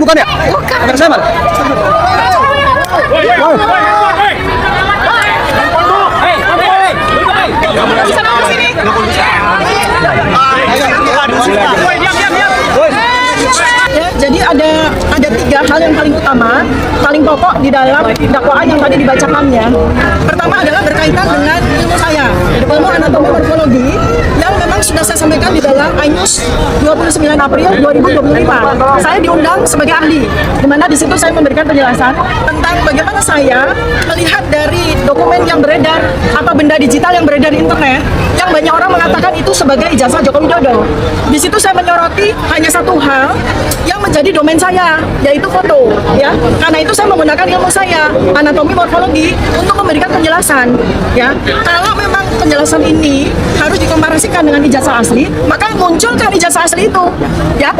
bukan ya? Bukan. Kamera saya mana? Ya, jadi ada 3 hal yang paling utama, paling pokok di dalam dakwaan yang tadi dibacakannya. Pertama adalah berkaitan dengan ilmu saya, ilmu anatomi morfologi yang memang sudah saya sampaikan di dalam INews 29 April 2025. Saya diundang sebagai ahli, di mana di situ saya memberikan penjelasan tentang bagaimana saya melihat dari dokumen yang beredar atau benda digital yang beredar di internet yang banyak orang mengatakan itu sebagai ijazah Joko Widodo. Di situ saya menyoroti hanya satu hal yang menjadi domain saya, yaitu foto, ya. Karena itu saya menggunakan ilmu saya, anatomi morfologi, untuk memberikan penjelasan, ya. Kalau memang penjelasan ini harus dikomparasikan dengan ijazah asli, maka munculkan ijazah asli itu, ya.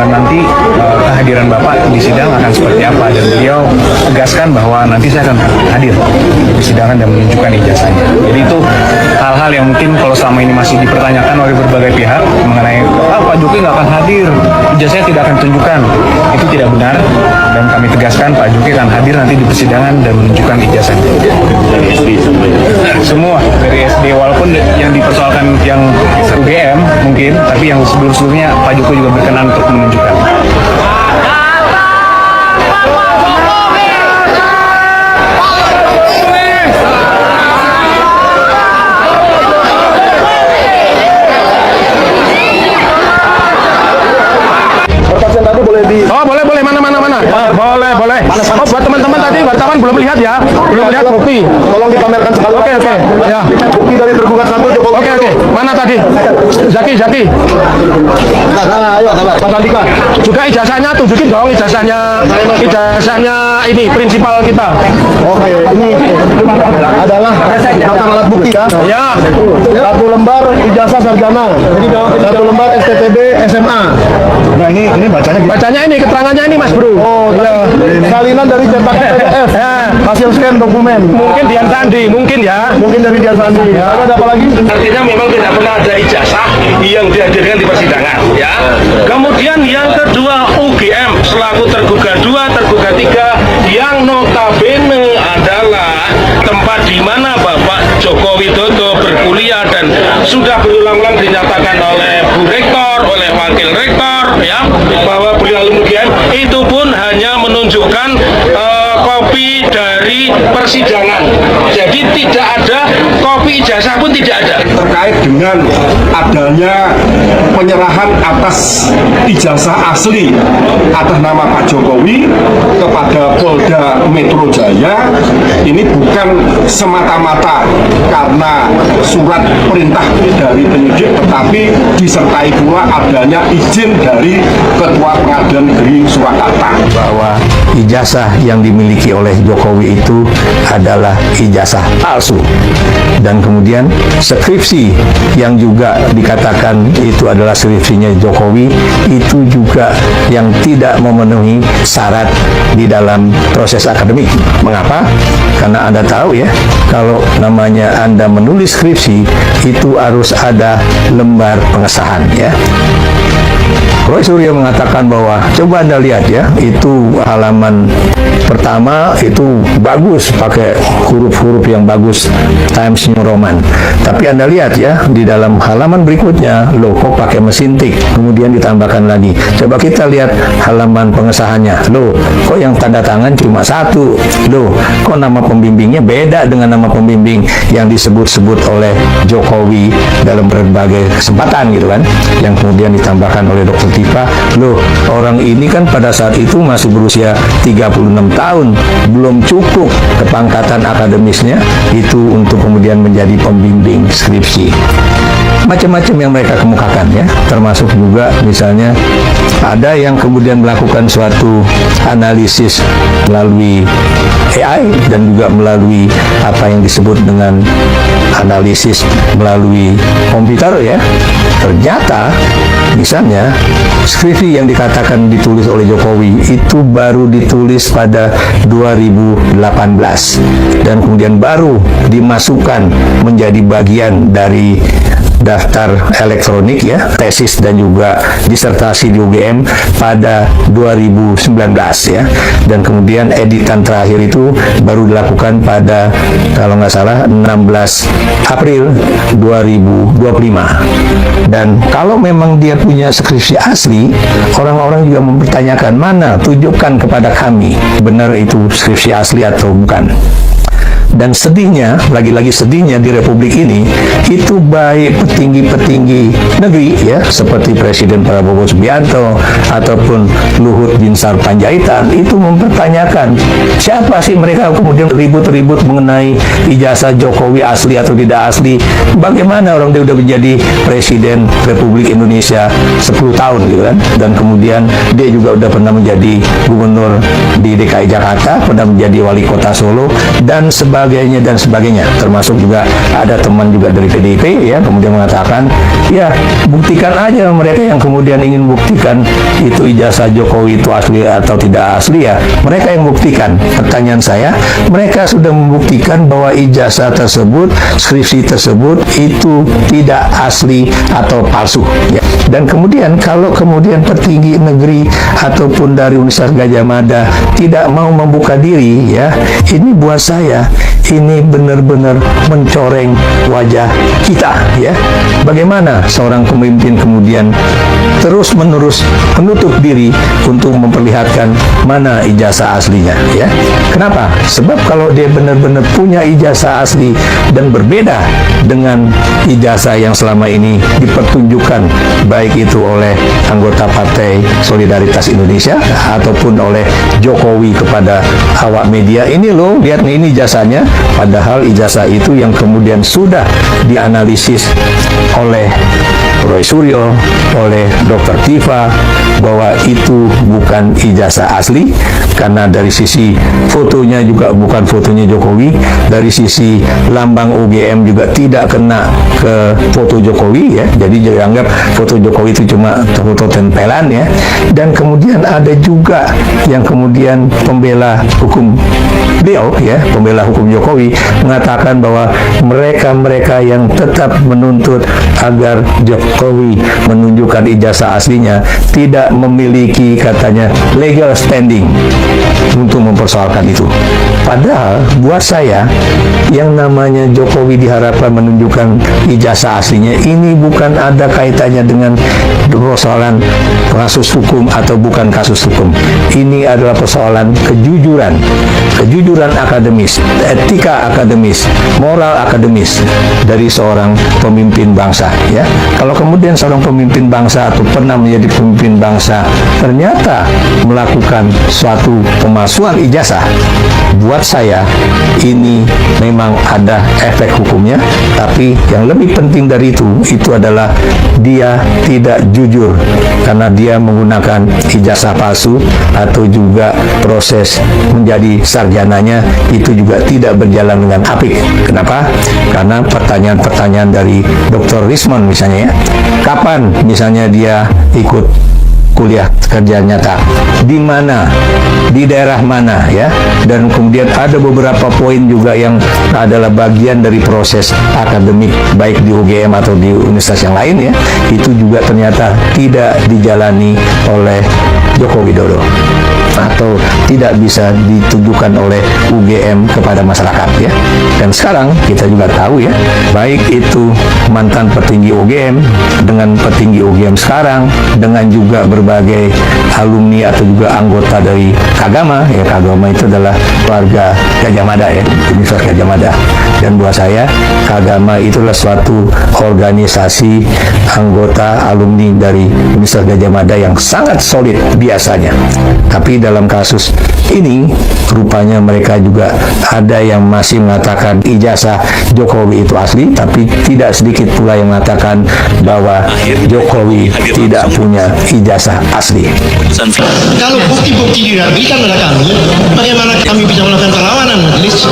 Nanti kehadiran Bapak di sidang akan seperti apa, dan beliau tegaskan bahwa nanti saya akan hadir di persidangan dan menunjukkan ijazahnya. Jadi itu hal-hal yang mungkin kalau selama ini masih dipertanyakan oleh berbagai pihak mengenai Pak Jokowi nggak akan hadir, ijazahnya tidak akan tunjukkan, itu tidak benar, dan kami tegaskan Pak Jokowi akan hadir nanti di persidangan dan menunjukkan ijazahnya. Semua dari SD, walaupun yang dipersoalkan yang UGM mungkin, tapi yang sebelum-sebelumnya Pak Jokowi juga berkenan untuk menunjukkan. Oh, boleh, mana. Boleh. Oh, buat teman-teman tadi wartawan belum lihat ya, belum lihat bukti. Tolong dipamerkan sekali. Oke. Ya. Bukti dari tergugat satu Jokowi. Oke. Mana tadi? Zaki. Ayo, sabar. Mas Andika. Juga ijazahnya tunjukin dong, ijazahnya ini prinsipal kita. Oke, ini adalah batang alat bukti ya. Ya. 1 lembar ijazah sarjana, 1 lembar STTB SMA. Nah ini Bacanya ini, keterangannya ini Mas Bro. Oh iya. Salinan dari cetak PDF. Ya. Hasil scan dokumen. Mungkin Dian Sandi, mungkin ya. Mungkin dari Dian Sandi. Ya. Ada apa lagi? Artinya memang tidak pernah ada ijazah yang dihadirkan di persidangan, ya. Kemudian yang kedua, UGM selaku tergugat 2, tergugat 3 yang notabene adalah tempat di mana Bapak Joko Widodo berkuliah dan sudah berulang-ulang dinyatakan oleh Bu Rektor, oleh Wakil Rektor, ya, bahwa beliau alumni UGM, itu pun hanya menunjukkan kopi dari persidangan. Jadi tidak ada kopi ijazah pun tidak ada. Terkait dengan adanya penyerahan atas ijazah asli atas nama Pak Jokowi kepada Polda Metro Jaya, ini bukan semata-mata karena surat perintah dari penyidik, tetapi disertai pula adanya izin dari Ketua Pengadilan Negeri Surakarta. Bahwa ijazah yang dimiliki oleh Jokowi itu adalah ijazah palsu, dan kemudian skripsi yang juga dikatakan itu adalah skripsinya Jokowi itu juga yang tidak memenuhi syarat di dalam proses akademik. Mengapa? Karena Anda tahu ya, kalau namanya Anda menulis skripsi itu harus ada lembar pengesahan ya. Roy Suryo mengatakan bahwa coba Anda lihat ya, itu halaman pertama itu bagus, pakai huruf-huruf yang bagus, Times New Roman. Tapi Anda lihat ya, di dalam halaman berikutnya, loh kok pakai mesin tik, kemudian ditambahkan lagi. Coba kita lihat halaman pengesahannya, loh kok yang tanda tangan cuma 1, loh kok nama pembimbingnya beda dengan nama pembimbing yang disebut-sebut oleh Jokowi dalam berbagai kesempatan gitu kan, yang kemudian ditambahkan oleh Dr. Tipa, loh orang ini kan pada saat itu masih berusia 36 tahun, belum cukup kepangkatan akademisnya itu untuk kemudian menjadi pembimbing skripsi. macam-macam yang mereka kemukakan ya, termasuk juga misalnya ada yang kemudian melakukan suatu analisis melalui AI dan juga melalui apa yang disebut dengan analisis melalui komputer ya. Ternyata misalnya skripsi yang dikatakan ditulis oleh Jokowi itu baru ditulis pada 2018 dan kemudian baru dimasukkan menjadi bagian dari daftar elektronik ya, tesis dan juga disertasi di UGM pada 2019 ya, dan kemudian editan terakhir itu baru dilakukan pada kalau nggak salah 16 April 2025. Dan kalau memang dia punya skripsi asli, orang-orang juga mempertanyakan, mana, tunjukkan kepada kami benar itu skripsi asli atau bukan. Dan sedihnya, lagi-lagi sedihnya di Republik ini, itu baik petinggi-petinggi negeri ya, seperti Presiden Prabowo Subianto ataupun Luhut Binsar Panjaitan, itu mempertanyakan siapa sih mereka, kemudian ribut-ribut mengenai ijazah Jokowi asli atau tidak asli. Bagaimana orang dia udah menjadi Presiden Republik Indonesia 10 tahun gitu kan, dan kemudian dia juga udah pernah menjadi gubernur di DKI Jakarta, pernah menjadi wali kota Solo, dan sebagainya, termasuk juga ada teman juga dari PDIP ya, kemudian mengatakan ya buktikan aja, mereka yang kemudian ingin buktikan itu ijazah Jokowi itu asli atau tidak asli ya, mereka yang buktikan. Pertanyaan saya, mereka sudah membuktikan bahwa ijazah tersebut, skripsi tersebut itu tidak asli atau palsu ya. Dan kemudian kalau kemudian petinggi negeri ataupun dari Universitas Gadjah Mada tidak mau membuka diri ya, ini buat saya ini benar-benar mencoreng wajah kita ya. Bagaimana seorang pemimpin kemudian terus-menerus menutup diri untuk memperlihatkan mana ijazah aslinya ya. Kenapa? Sebab kalau dia benar-benar punya ijazah asli dan berbeda dengan ijazah yang selama ini dipertunjukkan baik itu oleh anggota Partai Solidaritas Indonesia ataupun oleh Jokowi kepada awak media, ini loh, lihat nih, ini ijazahnya. Padahal ijazah itu yang kemudian sudah dianalisis oleh Roy Suryo, oleh Dr. Tifa, bahwa itu bukan ijazah asli, karena dari sisi fotonya juga bukan fotonya Jokowi, dari sisi lambang UGM juga tidak kena ke foto Jokowi ya, jadi dianggap foto Jokowi itu cuma foto tempelan ya. Dan kemudian ada juga yang kemudian pembela hukum beliau ya, pembela hukum Jokowi, mengatakan bahwa mereka-mereka yang tetap menuntut agar Jokowi menunjukkan ijazah aslinya tidak memiliki katanya legal standing untuk mempersoalkan itu. Padahal buat saya yang namanya Jokowi diharapkan menunjukkan ijazah aslinya ini bukan ada kaitannya dengan persoalan kasus hukum atau bukan kasus hukum. Ini adalah persoalan kejujuran, kejujuran akademis, etika akademis, moral akademis dari seorang pemimpin bangsa ya. Kalau kemudian seorang pemimpin bangsa atau pernah menjadi pemimpin bangsa ternyata melakukan suatu pemalsuan ijazah, buat saya ini memang ada efek hukumnya, tapi yang lebih penting dari itu adalah dia tidak jujur karena dia menggunakan ijazah palsu, atau juga proses menjadi sarjananya itu juga tidak berjalan dengan apik. Kenapa? Karena pertanyaan-pertanyaan dari Dr. Rismon misalnya ya, kapan misalnya dia ikut kuliah kerja nyata, di mana, di daerah mana ya, dan kemudian ada beberapa poin juga yang adalah bagian dari proses akademik baik di UGM atau di universitas yang lain ya, itu juga ternyata tidak dijalani oleh Joko Widodo atau tidak bisa ditujukan oleh UGM kepada masyarakat ya. Dan sekarang kita juga tahu ya, baik itu mantan petinggi UGM dengan petinggi UGM sekarang, dengan juga berbagai alumni atau juga anggota dari Kagama ya, Kagama itu adalah keluarga Gadjah Mada ya, Universitas Gadjah Mada. Dan buat saya Kagama itulah suatu organisasi anggota alumni dari Universitas Gadjah Mada yang sangat solid biasanya. Tapi dalam dalam kasus ini, rupanya mereka juga ada yang masih mengatakan ijazah Jokowi itu asli, tapi tidak sedikit pula yang mengatakan bahwa Jokowi tidak punya ijazah asli. Kalau bukti-bukti tidak diberikan pada kami, bagaimana kami bisa melakukan perlawanan, majelis?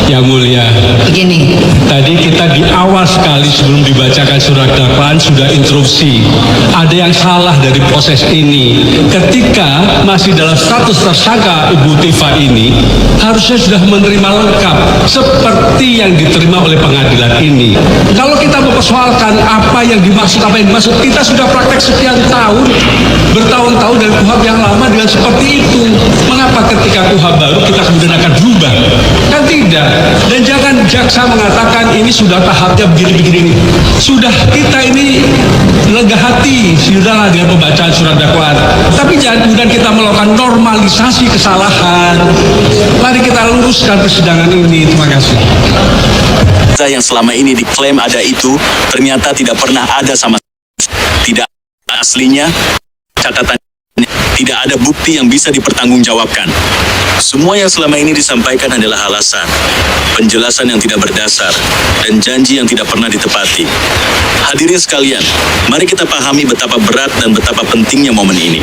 Yang mulia, Begini, tadi kita di awal sekali sebelum dibacakan surat dakwaan sudah interupsi. Ada yang salah dari proses ini. Ketika masih dalam status tersangka Ibu Tifa ini, harusnya sudah menerima lengkap seperti yang diterima oleh pengadilan ini. Kalau kita mempersoalkan apa yang dimaksud, kita sudah praktek sekian tahun, bertahun-tahun dari KUHP yang lama dengan seperti itu. Mengapa ketika KUHP baru kita kemudian akan berubah? Kan tidak. Dan jangan jaksa mengatakan ini sudah tahapnya begini-begini. Sudah kita ini lega hati, sudahlah dengan pembacaan surat dakwaan. Tapi jangan kemudian kita melakukan normalisasi kesalahan. Mari kita luruskan persidangan ini. Terima kasih. Yang selama ini diklaim ada itu ternyata tidak pernah ada sama tidak aslinya, catatan tidak ada bukti yang bisa dipertanggungjawabkan. Semua yang selama ini disampaikan adalah alasan, penjelasan yang tidak berdasar, dan janji yang tidak pernah ditepati. Hadirin sekalian, mari kita pahami betapa berat dan betapa pentingnya momen ini.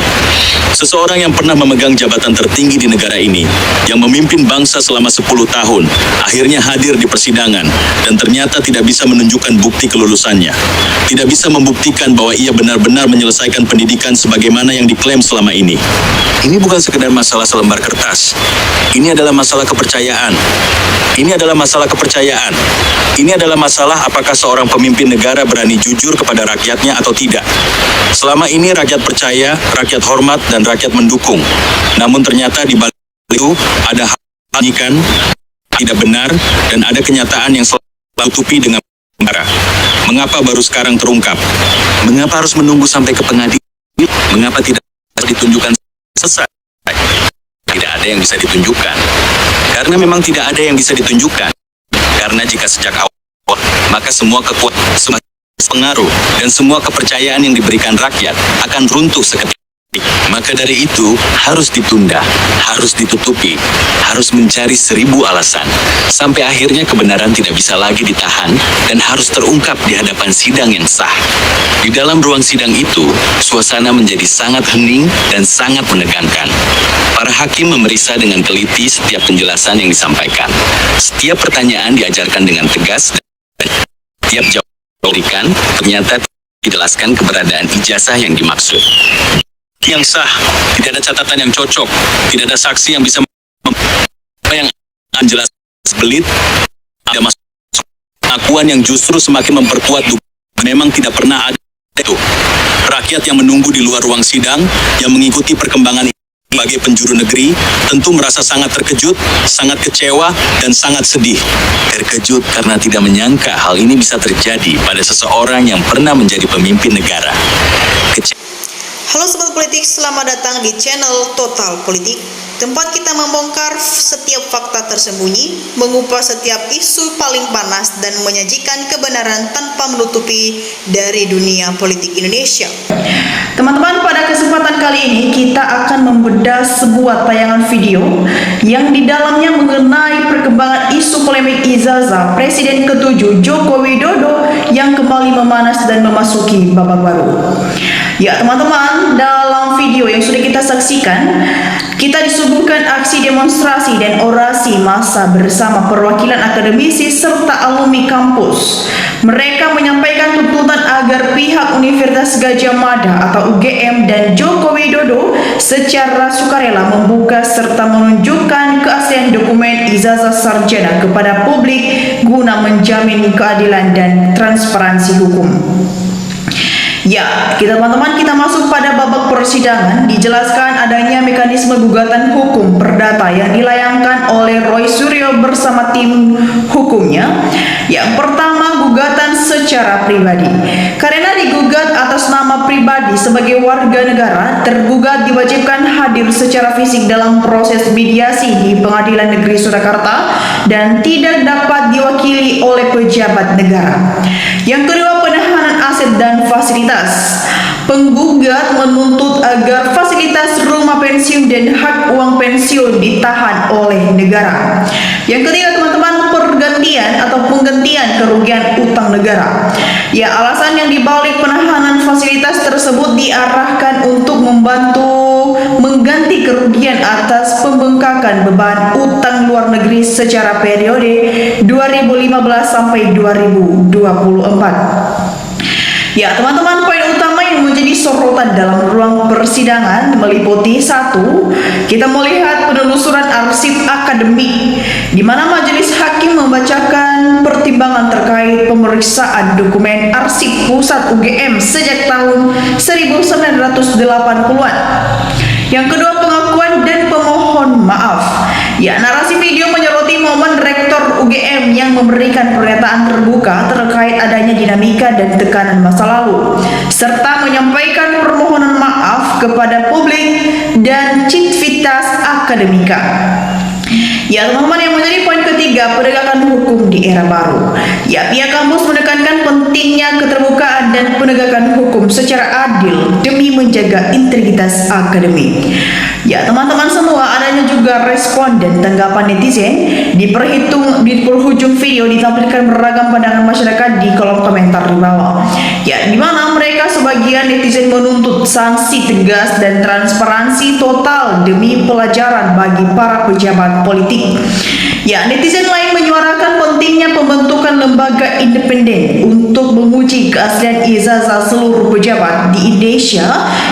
Seseorang yang pernah memegang jabatan tertinggi di negara ini, yang memimpin bangsa selama 10 tahun, akhirnya hadir di persidangan, dan ternyata tidak bisa menunjukkan bukti kelulusannya. Tidak bisa membuktikan bahwa ia benar-benar menyelesaikan pendidikan sebagaimana yang diklaim selama ini. Ini bukan sekedar masalah selembar kertas. Ini adalah masalah kepercayaan. Ini adalah masalah kepercayaan. Ini adalah masalah apakah seorang pemimpin negara berani jujur kepada rakyatnya atau tidak. Selama ini rakyat percaya, rakyat hormat, dan rakyat mendukung. Namun ternyata di balik itu ada hal yang tidak benar dan ada kenyataan yang selalu ditutupi dengan marah. Mengapa baru sekarang terungkap? Mengapa harus menunggu sampai ke pengadilan? Mengapa tidak ditunjukkan selesai? Tidak ada yang bisa ditunjukkan. Karena memang tidak ada yang bisa ditunjukkan. Karena jika sejak awal, maka semua kekuatan, semua pengaruh, dan semua kepercayaan yang diberikan rakyat akan runtuh seketika. Maka dari itu, harus ditunda, harus ditutupi, harus mencari 1000 alasan. Sampai akhirnya kebenaran tidak bisa lagi ditahan dan harus terungkap di hadapan sidang yang sah. Di dalam ruang sidang itu, suasana menjadi sangat hening dan sangat menegangkan. Para hakim memeriksa dengan teliti setiap penjelasan yang disampaikan. Setiap pertanyaan diajarkan dengan tegas dan setiap jawaban diberikan ternyata dijelaskan keberadaan ijazah yang dimaksud. Yang sah, tidak ada catatan yang cocok, tidak ada saksi yang bisa yang jelas belit, ada pengakuan yang justru semakin memperkuat dugaan memang tidak pernah ada itu. Rakyat yang menunggu di luar ruang sidang, yang mengikuti perkembangan sebagai penjuru negeri, tentu merasa sangat terkejut, sangat kecewa, dan sangat sedih. Terkejut karena tidak menyangka hal ini bisa terjadi pada seseorang yang pernah menjadi pemimpin negara. Halo Sobat Politik, selamat datang di channel Total Politik, tempat kita membongkar setiap fakta tersembunyi, mengupas setiap isu paling panas, dan menyajikan kebenaran tanpa menutupi dari dunia politik Indonesia. Teman-teman, pada kesempatan kali ini kita akan membedah sebuah tayangan video yang di dalamnya mengenai perkembangan isu polemik ijazah Presiden ke-7 Joko Widodo yang kembali memanas dan memasuki babak baru. Ya teman-teman, dalam video yang sudah kita saksikan, kita disuguhkan aksi demonstrasi dan orasi massa bersama perwakilan akademisi serta alumni kampus. Mereka menyampaikan tuntutan agar pihak Universitas Gadjah Mada atau UGM dan Joko Widodo secara sukarela membuka serta menunjukkan keaslian dokumen ijazah sarjana kepada publik guna menjamin keadilan dan transparansi hukum. Ya, teman-teman, kita masuk pada babak persidangan. Dijelaskan adanya mekanisme gugatan hukum perdata yang dilayangkan oleh Roy Suryo bersama tim hukumnya. Yang pertama, gugatan secara pribadi. Karena digugat atas nama pribadi sebagai warga negara, tergugat diwajibkan hadir secara fisik dalam proses mediasi di Pengadilan Negeri Surakarta dan tidak dapat diwakili oleh pejabat negara. Yang kedua, penahanan aset dan fasilitas. Penggugat menuntut agar fasilitas rumah pensiun dan hak uang pensiun ditahan oleh negara. Yang ketiga, teman-teman, pergantian atau penggantian kerugian utang negara. Ya, alasan yang dibalik penahanan fasilitas tersebut diarahkan untuk membantu mengganti kerugian atas pembengkakan beban utang luar negeri secara periode 2015 sampai 2024. Ya, teman-teman, poin utama yang menjadi sorotan dalam ruang persidangan meliputi: 1. Kita melihat penelusuran arsip akademik, di mana majelis hakim membacakan pertimbangan terkait pemeriksaan dokumen arsip pusat UGM sejak tahun 1980-an. Yang kedua, pengakuan dan pemohon maaf. Ya, narasi video menyoroti momen Rektor UGM yang memberikan pernyataan terbuka terkait adanya dinamika dan tekanan masa lalu, serta menyampaikan permohonan maaf kepada publik dan civitas akademika. Ya, teman-teman, yang menjadi poin ketiga, penegakan hukum di era baru. Ya, pihak kampus menekankan pentingnya keterbukaan dan penegakan hukum secara adil demi menjaga integritas akademik. Ya, teman-teman semua, adanya juga respon dan tanggapan netizen di perhujung video ditampilkan beragam pandangan masyarakat di kolom komentar di bawah. Ya, di mana mereka sebagian netizen menuntut sanksi tegas dan transparansi total demi pelajaran bagi para pejabat politik. Ya, netizen lain menyuarakan pentingnya pembentukan lembaga independen untuk menguji keaslian ijazah seluruh pejabat di Indonesia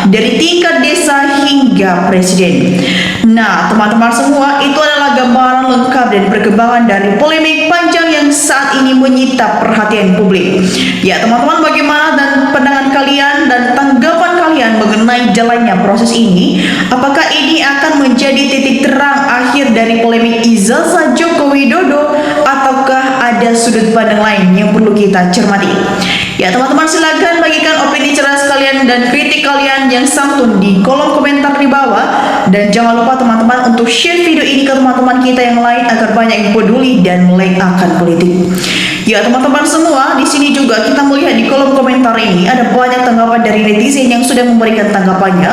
dari tingkat desa hingga presiden. Nah, teman-teman semua, itu adalah gambaran lengkap dan perkembangan dari polemik panjang yang saat ini menyita perhatian publik. Ya, teman-teman, bagaimana dan pandangan kalian dan tanggapan kalian mengenai jalannya proses ini? Apakah ini akan menjadi titik terang akhir dari polemik ijazah Joko Widodo, ataukah ada sudut pandang lain yang perlu kita cermati? Ya, teman-teman, silakan bagikan opini cerdas kalian dan kritik kalian yang santun di kolom komentar di bawah, dan jangan lupa teman-teman untuk share video ini ke teman-teman kita yang lain agar banyak yang peduli dan melek akan politik. Ya, teman-teman semua, di sini juga kita melihat di kolom komentar ini ada banyak tanggapan dari netizen yang sudah memberikan tanggapannya,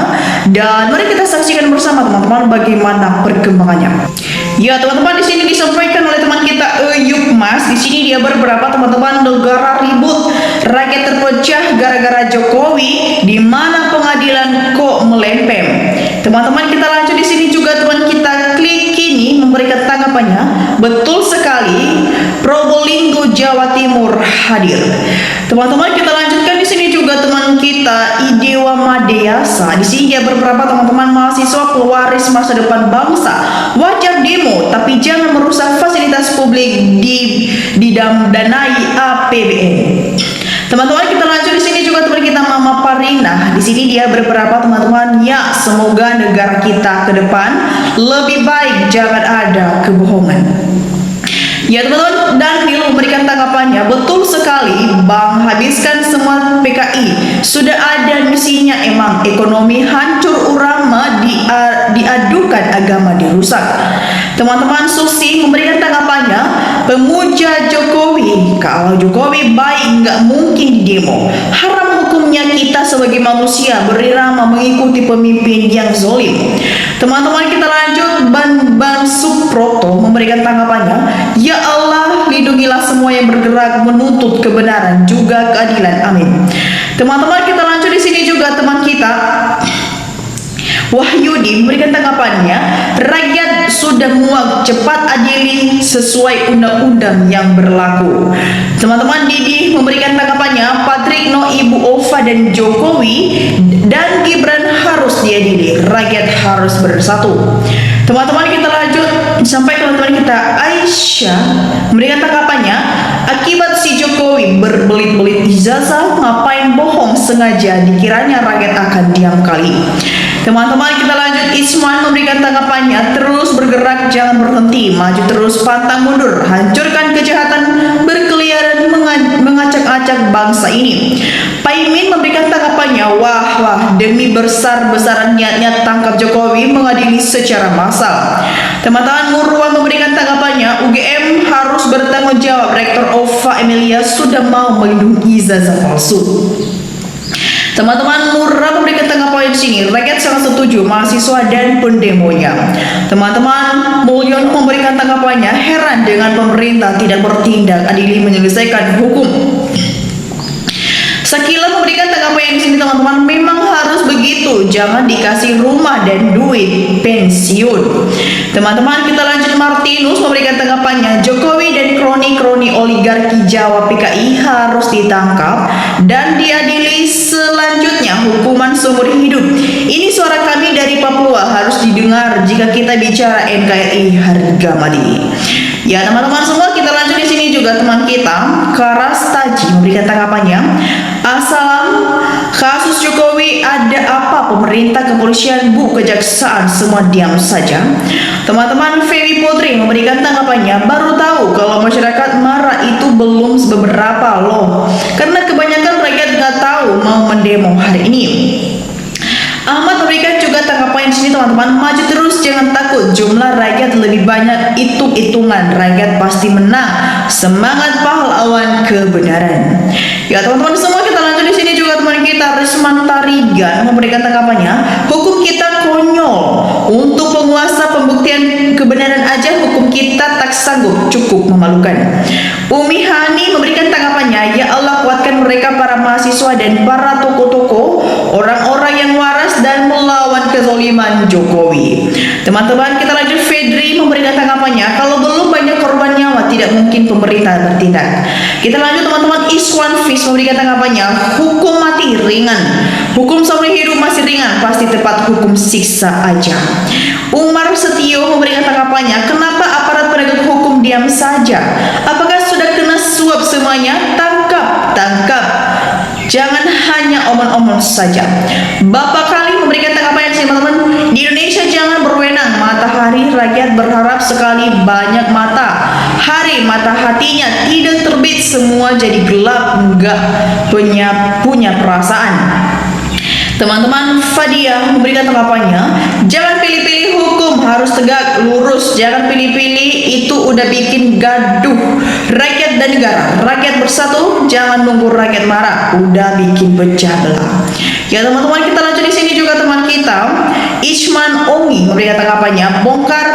dan mari kita saksikan bersama teman-teman bagaimana perkembangannya. Ya, teman-teman, di sini disampaikan oleh teman kita Eyup Mas. Di sini dia berberapa teman-teman, negara ribut, rakyat terpecah gara-gara Jokowi, di mana pengadilan kok melempem. Teman-teman, kita lanjut di sini juga teman kita Klik Kini memberikan tanggapannya. Betul sekali, Probolinggo Jawa Timur hadir. Teman-teman, kita lanjutkan di sini juga teman kita Idewa Madeasa. Di sini dia berberapa teman-teman, mahasiswa pewaris masa depan bangsa, wajar demo tapi jangan merusak fasilitas publik didanai APBN. Teman-teman, kita lanjut di sini juga teman kita Mama Parina. Di sini dia berberapa teman-teman, ya semoga negara kita ke depan lebih baik, jangan ada kebohongan. Ya, teman-teman, Daniel memberikan tanggapannya. Betul sekali, Bang, habiskan semua PKI. Sudah ada misinya emang, ekonomi hancur, urama diadukan, agama dirusak. Teman-teman, Susi memberikan tanggapannya. Pemuja Jokowi, kalau Jokowi baik nggak mungkin di demo. Haram hukumnya kita sebagai manusia berirama mengikuti pemimpin yang zolim. Teman-teman, kita lanjut. Ban Suproto memberikan tanggapannya. Ya Allah, lindungilah semua yang bergerak menuntut kebenaran juga keadilan. Amin. Teman-teman, kita lanjut di sini juga teman kita Wahyudi memberikan tanggapannya. Rakyat sudah muak, cepat adili sesuai undang-undang yang berlaku. Teman-teman, Didi memberikan tanggapannya. Patrikno, Ibu Ova dan Jokowi dan Gibran harus diadili. Rakyat harus bersatu. Teman-teman, kita lanjut sampai ke teman kita Aisyah memberikan tanggapannya. Akibat si Jokowi berbelit-belit ijazah, ngapain bohong sengaja, dikiranya rakyat akan diam kali. Teman-teman, kita lanjut. Isman memberikan tanggapannya. Terus bergerak, jangan berhenti, maju terus, pantang mundur, hancurkan kejahatan berkeliaran mengacak-acak bangsa ini. Paimin memberikan tanggapannya. Wah, demi besar-besaran niatnya tangkap Jokowi, mengadili secara massal. Teman-teman, Murwa memberikan tanggapannya. UGM harus bertanggung jawab, Rektor Ova Emilia sudah mau melindungi ijazah palsu. Teman-teman, Murah memberikan tanggapan di sini. Rakyat sangat setuju mahasiswa dan pendemonya. Teman-teman, Mulyono memberikan tanggapannya, heran dengan pemerintah tidak bertindak adil menyelesaikan hukum. Sakila memberikan tanggapan di sini, teman-teman, memang harus begitu, jangan dikasih rumah dan duit pensiun. Teman-teman, kita lanjut. Martinus memberikan tanggapannya, Jokowi dan kroni-kroni oligarki Jawa PKI harus ditangkap dan diadili selanjutnya hukuman seumur hidup. Ini suara kami dari Papua harus didengar jika kita bicara NKRI harga mati. Ya teman-teman semua, kita lanjut di sini juga teman kita Karas Taji memberikan tanggapannya. Assalam, kasus Jokowi ada apa? Pemerintah, kepolisian, Bu, kejaksaan semua diam saja. Teman-teman, Ferry Putri memberikan tanggapannya, baru tahu kalau masyarakat marah itu belum beberapa loh, karena kebanyakan rakyat nggak tahu mau mendemo hari ini. Ahmad memberikan juga tanggapan di sini, teman-teman, maju terus jangan takut, jumlah rakyat lebih banyak, hitung-hitungan rakyat pasti menang, semangat pahlawan kebenaran. Ya teman-teman semua, kita lanjut di sini juga teman kita Risman Tarigan memberikan tanggapannya, hukum kita konyol, untuk penguasa pembuktian kebenaran aja hukum kita tak sanggup, cukup memalukan. Umi Hani memberikan tanggapannya, ya Allah kuatkan mereka para mahasiswa dan para tokoh-tokoh, orang-orang yang waras dan melawan kezaliman Jokowi. Teman-teman, kita lanjut. Fedri memberikan tanggapannya, kalau belum banyak korban nyawa tidak mungkin pemerintah bertindak. Kita lanjut teman-teman. Iswan Fis memberikan tanggapannya, hukum mati ringan, hukum seumur hidup masih ringan, pasti tepat hukum siksa aja. Umar Setio memberikan tanggapannya, kenapa aparat penegak hukum diam saja? Apakah sudah kena suap semuanya? Tangkap, jangan hanya omong-omong saja. Bapak Kali memberikan tanggapan sih teman-teman, di Indonesia jangan berwenang, matahari rakyat berharap sekali banyak mata hari, mata hatinya tidak terbit, semua jadi gelap, enggak punya perasaan. Teman-teman, Fadia memberikan tanggapannya, jangan pilih-pilih hukum, harus tegak lurus, jangan pilih-pilih, itu udah bikin gaduh rakyat dan negara. Rakyat bersatu, jangan nunggu rakyat marah, udah bikin pecah belah. Ya teman-teman, kita lanjut di sini juga teman kita Isman Ongi memberikan tanggapannya, bongkar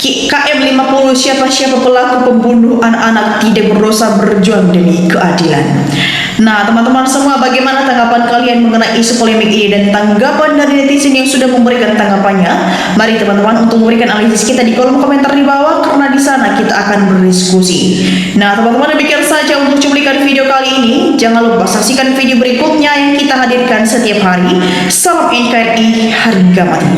KM50, siapa-siapa pelaku pembunuh anak-anak tidak berdosa berjuang demi keadilan. Nah teman-teman semua, bagaimana tanggapan kalian mengenai isu polemik ini dan tanggapan dari netizen yang sudah memberikan tanggapannya? Mari teman-teman untuk memberikan analisis kita di kolom komentar di bawah, karena di sana kita akan berdiskusi. Nah teman-teman, demikian saja untuk cuplikan video kali ini. Jangan lupa saksikan video berikutnya yang kita hadirkan setiap hari. Salam NKRI harga mati.